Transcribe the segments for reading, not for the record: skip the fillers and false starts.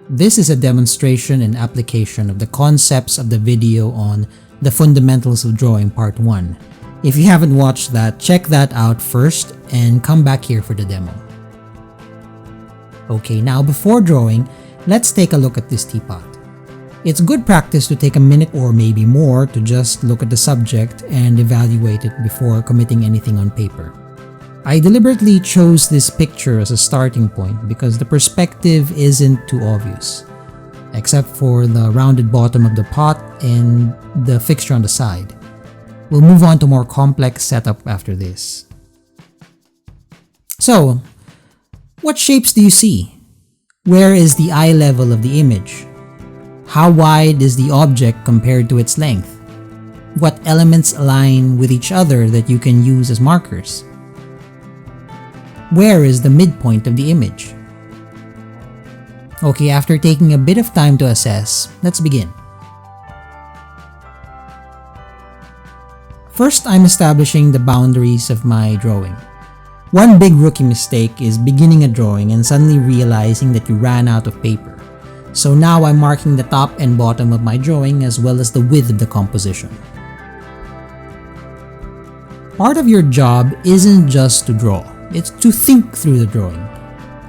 This is a demonstration and application of the concepts of the video on The Fundamentals of Drawing Part 1. If you haven't watched that, check that out first and come back here for the demo. Okay, now before drawing, let's take a look at this teapot. It's good practice to take a minute or maybe more to just look at the subject and evaluate it before committing anything on paper. I deliberately chose this picture as a starting point because the perspective isn't too obvious, except for the rounded bottom of the pot and the fixture on the side. We'll move on to more complex setup after this. So, what shapes do you see? Where is the eye level of the image? How wide is the object compared to its length? What elements align with each other that you can use as markers? Where is the midpoint of the image? Okay, after taking a bit of time to assess, let's begin. First, I'm establishing the boundaries of my drawing. One big rookie mistake is beginning a drawing and suddenly realizing that you ran out of paper. So now I'm marking the top and bottom of my drawing as well as the width of the composition. Part of your job isn't just to draw, it's to think through the drawing,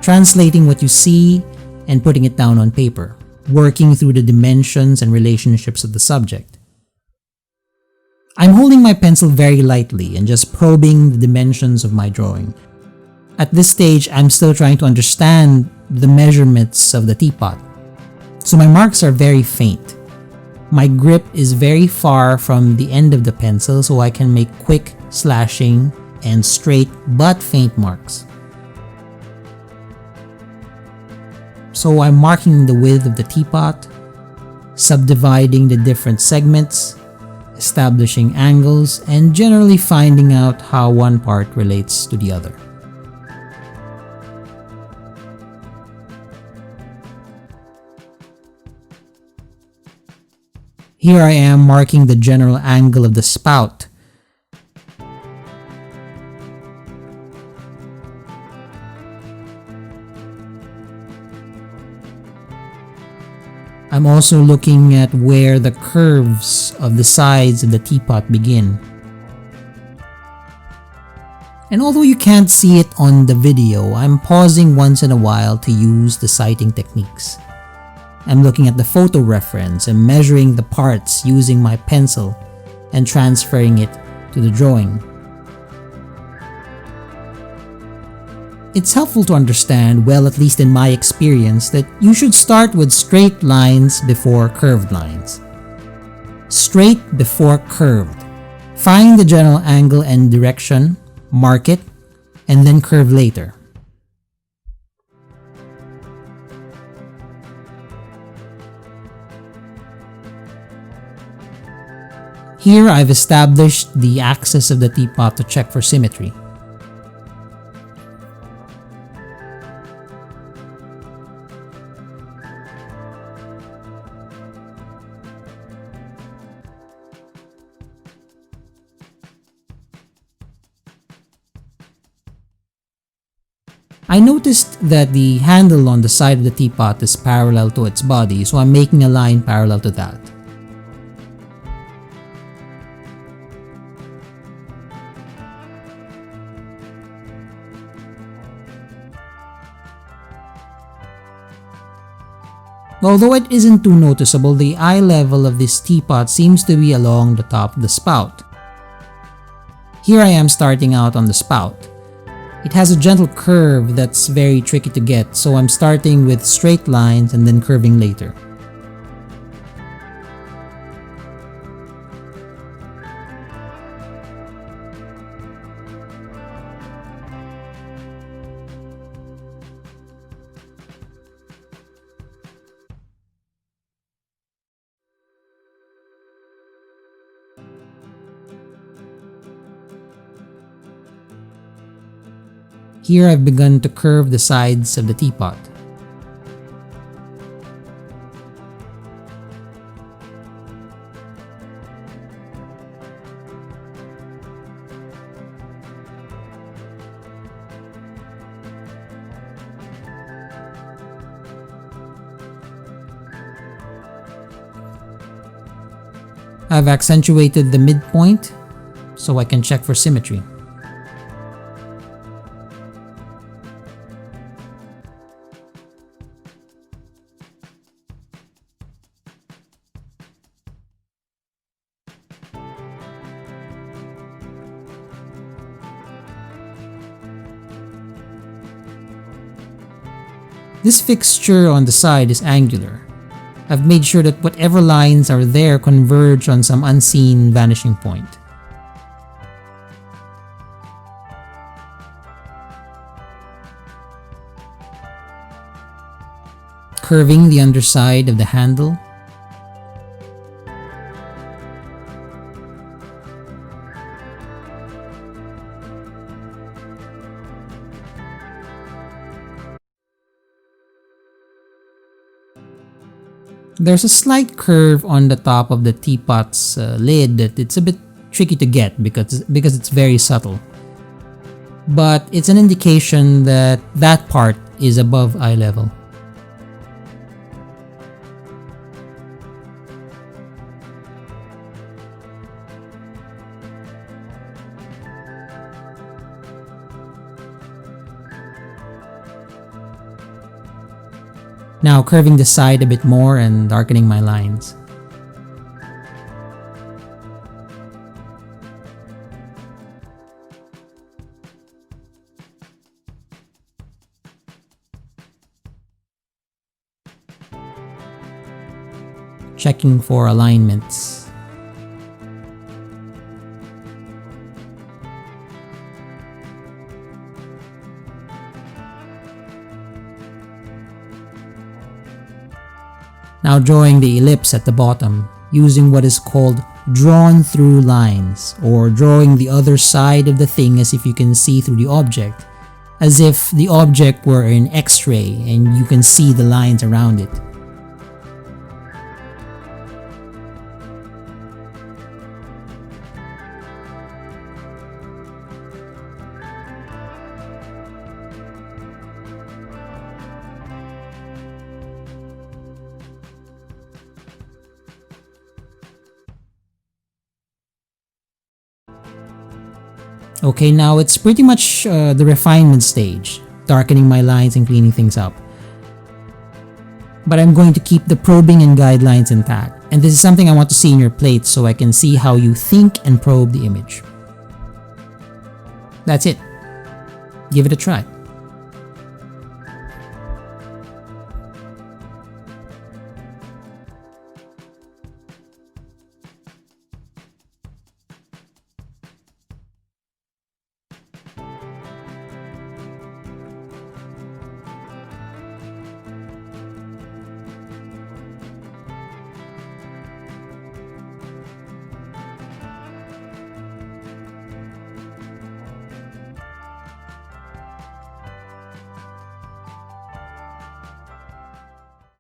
translating what you see and putting it down on paper, working through the dimensions and relationships of the subject. I'm holding my pencil very lightly and just probing the dimensions of my drawing. At this stage, I'm still trying to understand the measurements of the teapot. So my marks are very faint. My grip is very far from the end of the pencil so I can make quick slashing and straight but faint marks. So I'm marking the width of the teapot, subdividing the different segments, establishing angles, and generally finding out how one part relates to the other. Here I am marking the general angle of the spout. I'm also looking at where the curves of the sides of the teapot begin. And although you can't see it on the video, I'm pausing once in a while to use the sighting techniques. I'm looking at the photo reference and measuring the parts using my pencil and transferring it to the drawing. It's helpful to understand, well, at least in my experience, that you should start with straight lines before curved lines. Straight before curved. Find the general angle and direction, mark it, and then curve later. Here I've established the axis of the teapot to check for symmetry. I noticed that the handle on the side of the teapot is parallel to its body, so I'm making a line parallel to that. Although it isn't too noticeable, the eye level of this teapot seems to be along the top of the spout. Here I am starting out on the spout. It has a gentle curve that's very tricky to get, so I'm starting with straight lines and then curving later. Here I've begun to curve the sides of the teapot. I've accentuated the midpoint so I can check for symmetry. This fixture on the side is angular. I've made sure that whatever lines are there converge on some unseen vanishing point. Curving the underside of the handle. There's a slight curve on the top of the teapot's lid that it's a bit tricky to get because it's very subtle. But it's an indication that that part is above eye level. Now curving the side a bit more and darkening my lines. Checking for alignments. Now drawing the ellipse at the bottom using what is called drawn through lines, or drawing the other side of the thing as if you can see through the object, as if the object were an X-ray and you can see the lines around it. Okay, now it's pretty much the refinement stage, darkening my lines and cleaning things up. But I'm going to keep the probing and guidelines intact, and this is something I want to see in your plate so I can see how you think and probe the image. That's it. Give it a try.